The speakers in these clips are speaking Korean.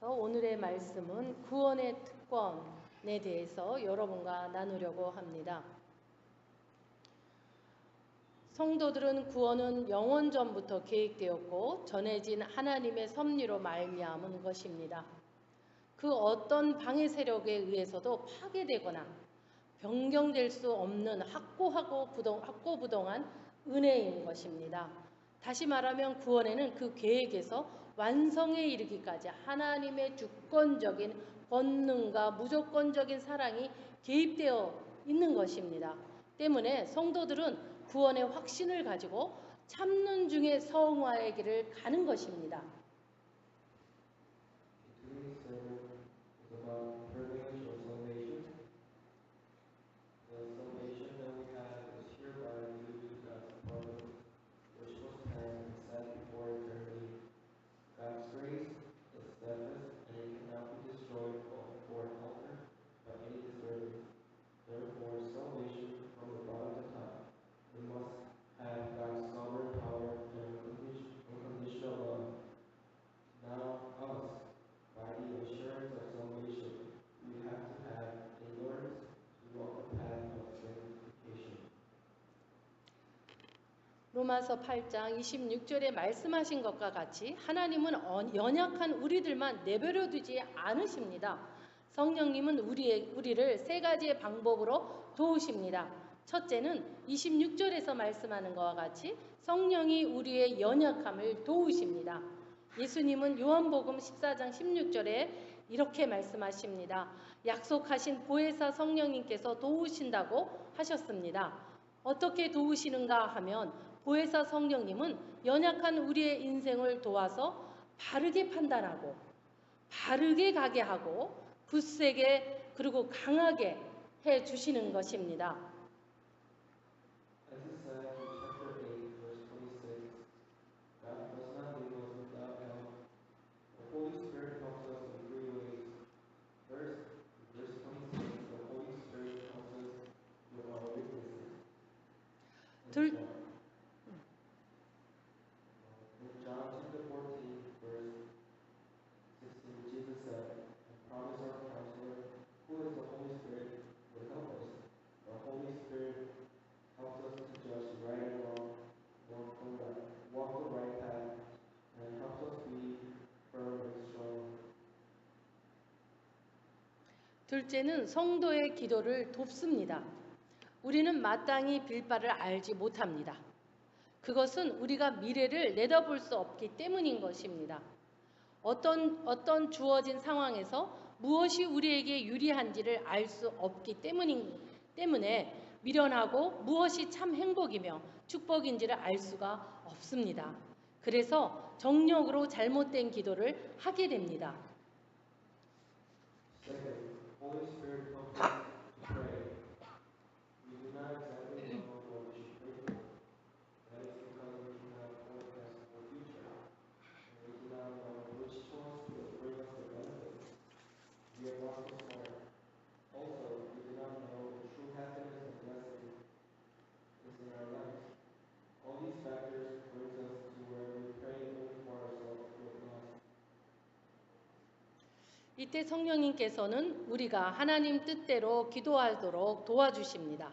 오늘의 말씀은 구원의 특권에 대해서 여러분과 나누려고 합니다. 성도들은 구원은 영원 전부터 계획되었고 전해진 하나님의 섭리로 말미암은 것입니다. 그 어떤 방해 세력에 의해서도 파괴되거나 변경될 수 없는 확고부동한 은혜인 것입니다. 다시 말하면 구원에는 그 계획에서 완성에 이르기까지 하나님의 주권적인 권능과 무조건적인 사랑이 개입되어 있는 것입니다. 때문에 성도들은 구원의 확신을 가지고 참는 중에 성화의 길을 가는 것입니다. 로마서 8장 26절에 말씀하신 것과 같이 하나님은 연약한 우리들만 내버려 두지 않으십니다. 성령님은 우리를 세 가지의 방법으로 도우십니다. 첫째는 26절에서 말씀하는 것과 같이 성령이 우리의 연약함을 도우십니다. 예수님은 요한복음 14장 16절에 이렇게 말씀하십니다. 약속하신 보혜사 성령님께서 도우신다고 하셨습니다. 어떻게 도우시는가 하면 보혜사 성령님은 연약한 우리의 인생을 도와서 바르게 판단하고 바르게 가게 하고 굳세게 그리고 강하게 해주시는 것입니다. 둘째는 성도의 기도를 돕습니다. 우리는 마땅히 빌 바를 알지 못합니다. 그것은 우리가 미래를 내다볼 수 없기 때문인 것입니다. 어떤 주어진 상황에서 무엇이 우리에게 유리한지를 알 수 없기 때문에 미련하고 무엇이 참 행복이며 축복인지를 알 수가 없습니다. 그래서 정력으로 잘못된 기도를 하게 됩니다. Holy Spirit helps us to pray. We do not exactly know what we should pray for. That is because we do not forecast the future, and we do not know which choice will bring us the benefits. We are not so smart. Also, we do not know the true happiness and blessing is in our lives. All these factors bring us to where we pray only for ourselves with lost. 이때 성령님께서는 우리가 하나님 뜻대로 기도하도록 도와주십니다.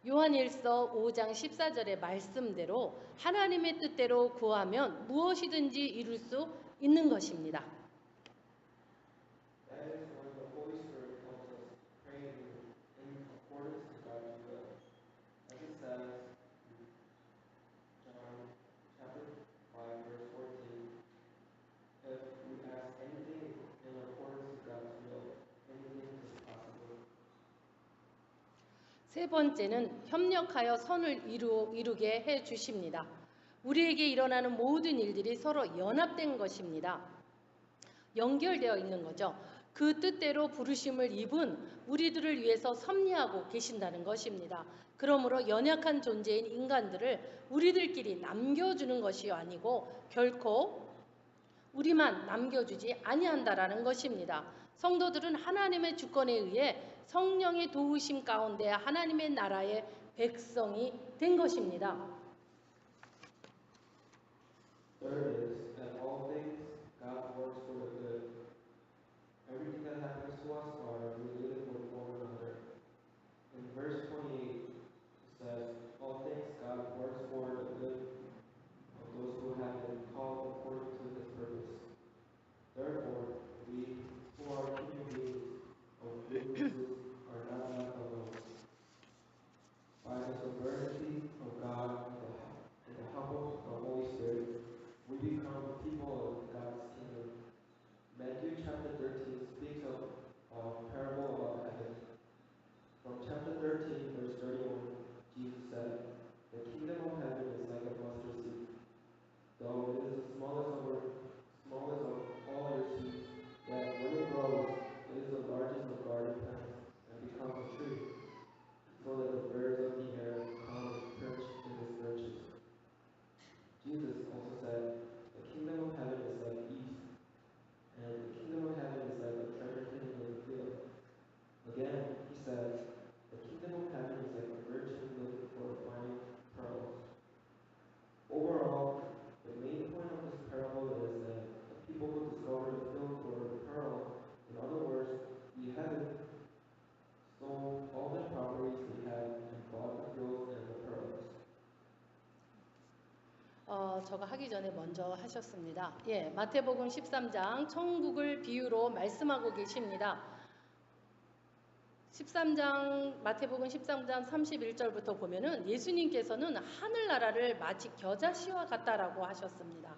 요한일서 5장 14절의 말씀대로 하나님의 뜻대로 구하면 무엇이든지 이룰 수 있는 것입니다. 세 번째는 협력하여 선을 이루게 해 주십니다. 우리에게 일어나는 모든 일들이 서로 연합된 것입니다. 연결되어 있는 거죠. 그 뜻대로 부르심을 입은 우리들을 위해서 섭리하고 계신다는 것입니다. 그러므로 연약한 존재인 인간들을 우리들끼리 남겨주는 것이 아니고 결코 우리만 남겨주지 아니한다라는 것입니다. 성도들은 하나님의 주권에 의해 성령의 도우심 가운데 하나님의 나라의 백성이 된 것입니다. Third is that all things God works for the good Jesus also said, the kingdom of heaven is like yeast, and the kingdom of heaven is like a treasure hidden in the field. Again, he says, the kingdom of heaven is like a virgin looking for fine pearls. Overall, the main point of this parable is that the people who discover the field or the pearl, in other words, the heaven, sold all the properties they had and bought the field and the pearls. 저거 하기 전에 먼저 하셨습니다. 예, 마태복음 13장 천국을 비유로 말씀하고 계십니다. 13장 마태복음 13장 31절부터 보면은 예수님께서는 하늘나라를 마치 겨자씨와 같다라고 하셨습니다.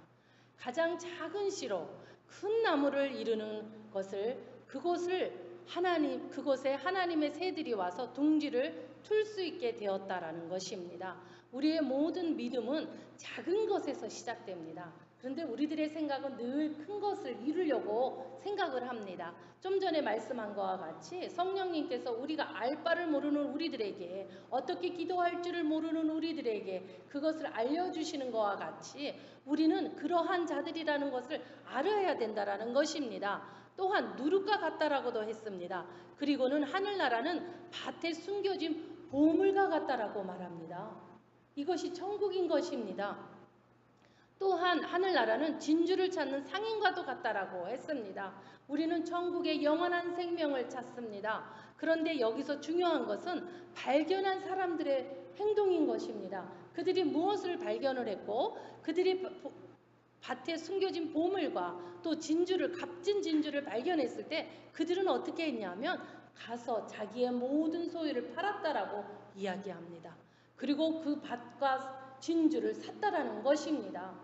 가장 작은 씨로 큰 나무를 이루는 것을 그곳에 하나님의 새들이 와서 둥지를 틀 수 있게 되었다라는 것입니다. 우리의 모든 믿음은 작은 것에서 시작됩니다. 그런데 우리들의 생각은 늘 큰 것을 이루려고 생각을 합니다. 좀 전에 말씀한 것과 같이 성령님께서 우리가 알 바를 모르는 우리들에게 어떻게 기도할 줄을 모르는 우리들에게 그것을 알려주시는 것과 같이 우리는 그러한 자들이라는 것을 알아야 된다라는 것입니다. 또한 누룩과 같다라고도 했습니다. 그리고는 하늘나라는 밭에 숨겨진 보물과 같다라고 말합니다. 이것이 천국인 것입니다. 또한 하늘나라는 진주를 찾는 상인과도 같다라고 했습니다. 우리는 천국의 영원한 생명을 찾습니다. 그런데 여기서 중요한 것은 발견한 사람들의 행동인 것입니다. 그들이 무엇을 발견을 했고 그들이 밭에 숨겨진 보물과 또 값진 진주를 발견했을 때 그들은 어떻게 했냐면 가서 자기의 모든 소유를 팔았다라고 이야기합니다. 그리고 그 밭과 진주를 샀다라는 것입니다.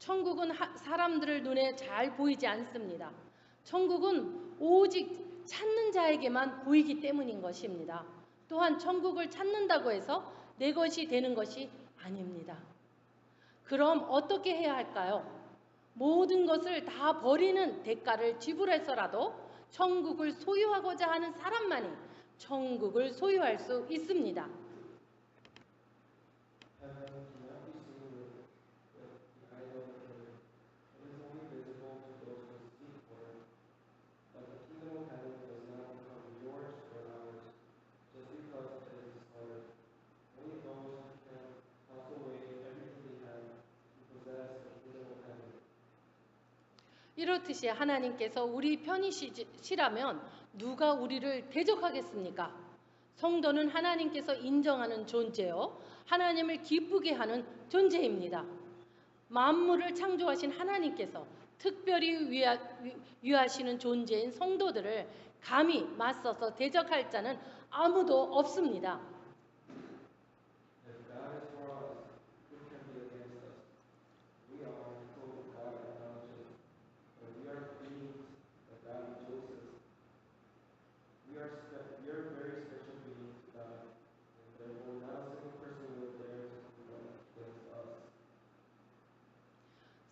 천국은 사람들의 눈에 잘 보이지 않습니다. 천국은 오직 찾는 자에게만 보이기 때문인 것입니다. 또한 천국을 찾는다고 해서 내 것이 되는 것이 아닙니다. 그럼 어떻게 해야 할까요? 모든 것을 다 버리는 대가를 지불해서라도 천국을 소유하고자 하는 사람만이 천국을 소유할 수 있습니다. 이렇듯이 하나님께서 우리 편이시라면 누가 우리를 대적하겠습니까? 성도는 하나님께서 인정하는 존재요. 하나님을 기쁘게 하는 존재입니다. 만물을 창조하신 하나님께서 특별히 위하시는 존재인 성도들을 감히 맞서서 대적할 자는 아무도 없습니다.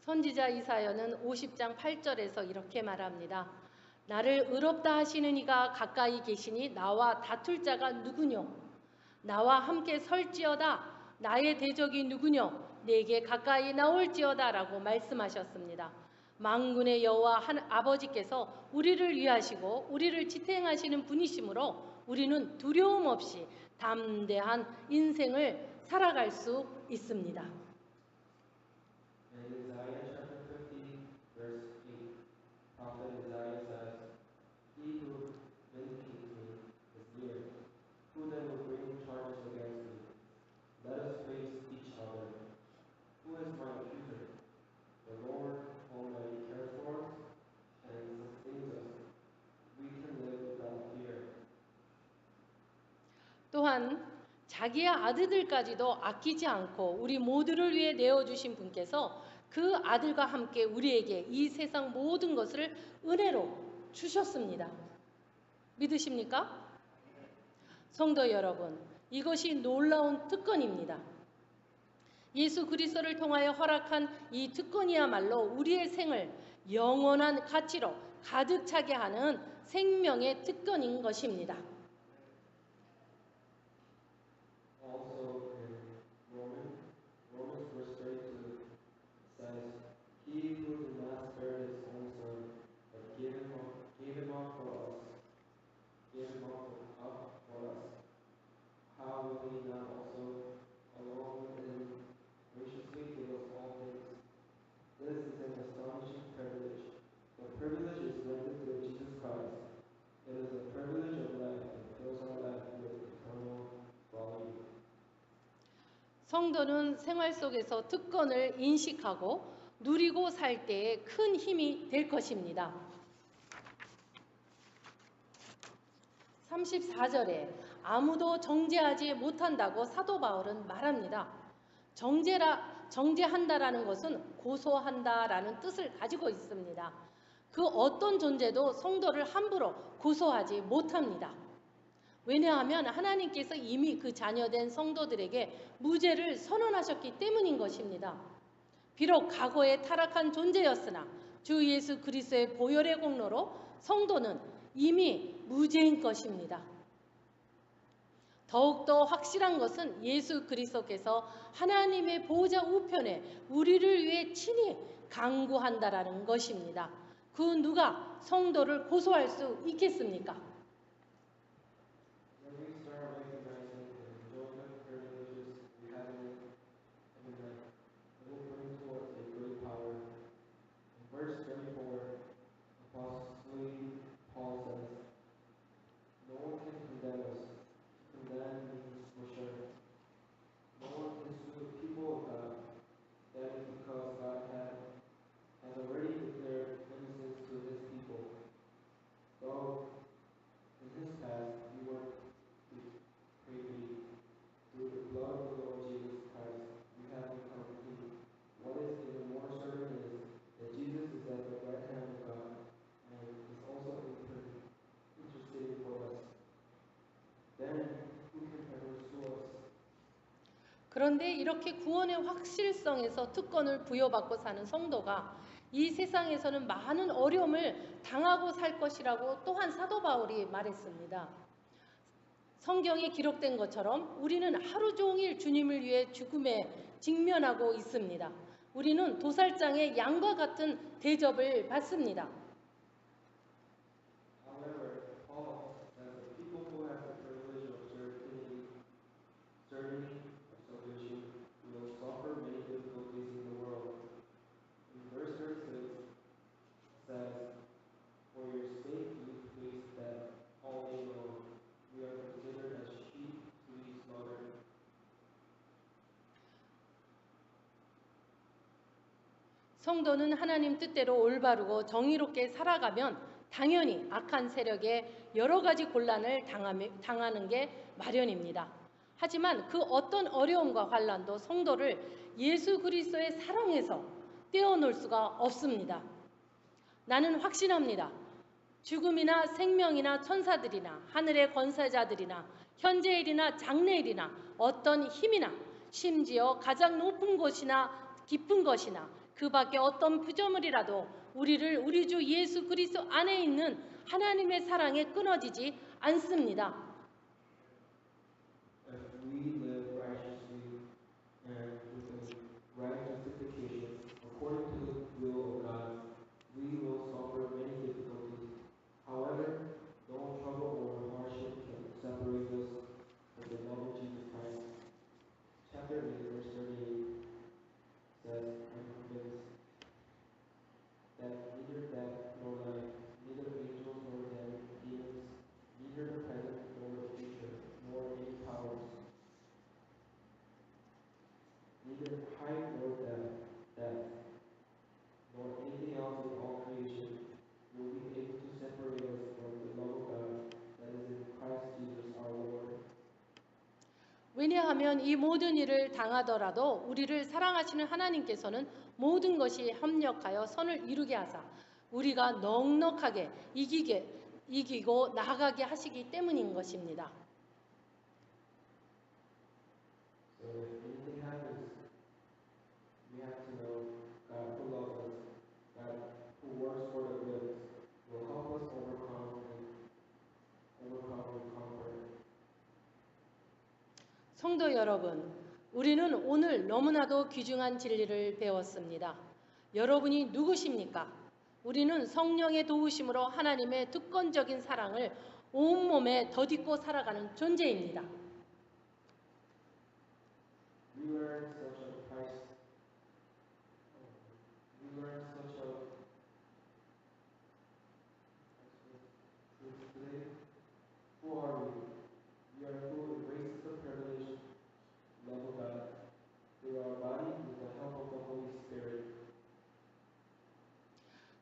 선지자 이사야는 50장 8절에서 이렇게 말합니다. 나를 의롭다 하시는 이가 가까이 계시니 나와 다툴 자가 누구뇨? 나와 함께 설지어다. 나의 대적이 누구뇨? 내게 가까이 나올지어다 라고 말씀하셨습니다. 만군의 여호와 아버지께서 우리를 위하시고 우리를 지탱하시는 분이시므로 우리는 두려움 없이 담대한 인생을 살아갈 수 있습니다. 또한 자기의 아들들까지도 아끼지 않고 우리 모두를 위해 내어주신 분께서 그 아들과 함께 우리에게 이 세상 모든 것을 은혜로 주셨습니다. 믿으십니까? 성도 여러분, 이것이 놀라운 특권입니다. 예수 그리스도를 통하여 허락한 이 특권이야말로 우리의 생을 영원한 가치로 가득 차게 하는 생명의 특권인 것입니다. Also in 성도는 생활 속에서 특권을 인식하고 누리고 살 때에 큰 힘이 될 것입니다. 34절에 아무도 정죄하지 못한다고 사도 바울은 말합니다. 정죄한다라는 것은 고소한다라는 뜻을 가지고 있습니다. 그 어떤 존재도 성도를 함부로 고소하지 못합니다. 왜냐하면 하나님께서 이미 그 자녀된 성도들에게 무죄를 선언하셨기 때문인 것입니다. 비록 과거에 타락한 존재였으나 주 예수 그리스도의 보혈의 공로로 성도는 이미 무죄인 것입니다. 더욱더 확실한 것은 예수 그리스도께서 하나님의 보호자 우편에 우리를 위해 친히 강구한다라는 것입니다. 그 누가 성도를 고소할 수 있겠습니까? When we start recognizing the enjoyment privileges we have in life, it will bring towards a great power. In verse 34, Apostle Paul says, "No one can condemn us. Condemn means for sure. No one can sue the people of God. That is because God has already declared innocence to his people. Though in his past we were freely through the blood of the Lord Jesus Christ, we have become clean. What is even more certain is that Jesus is at the right hand of God and is also interceding for us. Then who can ever sue us?" 그런데 이렇게 구원의 확실성에서 특권을 부여받고 사는 성도가 이 세상에서는 많은 어려움을 당하고 살 것이라고 또한 사도 바울이 말했습니다. 성경에 기록된 것처럼 우리는 하루 종일 주님을 위해 죽음에 직면하고 있습니다. 우리는 도살장의 양과 같은 대접을 받습니다. However, Paul says that people who have the privilege of certainty of salvation will suffer many difficulties in the world. In verse 36 says, "For your sake we face death all day long. We are considered as sheep to be slaughtered." 성도는 하나님 뜻대로 올바르고 정의롭게 살아가면 당연히 악한 세력에 여러 가지 곤란을 당하는 게 마련입니다. 하지만 그 어떤 어려움과 환난도 성도를 예수 그리스도의 사랑에서 떼어놓을 수가 없습니다. 나는 확신합니다. 죽음이나 생명이나 천사들이나 하늘의 권세자들이나 현재일이나 장래일이나 어떤 힘이나 심지어 가장 높은 곳이나 깊은 것이나 그 밖에 어떤 피조물이라도 우리를 우리 주 예수 그리스도 안에 있는 하나님의 사랑에 끊어지지 않습니다. If we live righteously and with a right justification according to the will of God, we will suffer many difficulties. However, no trouble or hardship can separate us from the love of Jesus Christ. Chapter 8, verse 38 says, "I'm convinced that neither death nor life, neither angels nor demons, neither the present nor the future, nor any powers, neither height nor depth, nor anything else in all creation will be able to separate us from the love of God that is in Christ Jesus our Lord." 왜냐하면 이 모든 일을 당하더라도 우리를 사랑하시는 하나님께서는 모든 것이 협력하여 선을 이루게 하사 우리가 넉넉하게 이기고 나아가게 하시기 때문인 것입니다. So if anything happens, we have to know God who loves us, God who works for the good, will help us overcome and conquer. 성도 여러분, 우리는 오늘 너무나도 귀중한 진리를 배웠습니다. 여러분이 누구십니까? 우리는 성령의 도우심으로 하나님의 특권적인 사랑을 온몸에 덧입고 살아가는 존재입니다. We learn such a truth today. Who are we? We are who embraces the privilege, love of God,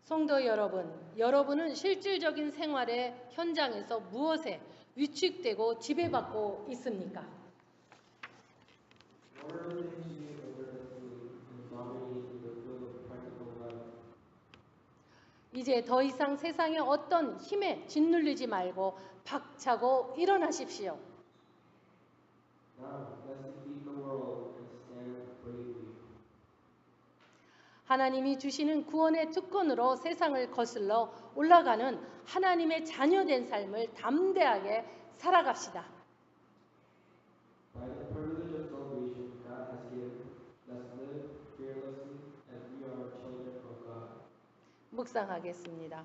성도 여러분, 여러분은 실질적인 생활의 현장에서 무엇에 위축되고 지배받고 있습니까? What are the things you dominate in the field of practical life? 이제 더 이상 세상의 어떤 힘에 짓눌리지 말고 박차고 일어나십시오. Now, let's defeat the world and stand bravely. 하나님이 주시는 구원의 특권으로 세상을 거슬러 올라가는 하나님의 자녀된 삶을 담대하게 살아갑시다. By the privilege of salvation God has given, let's live fearlessly as we are children of God. 묵상하겠습니다.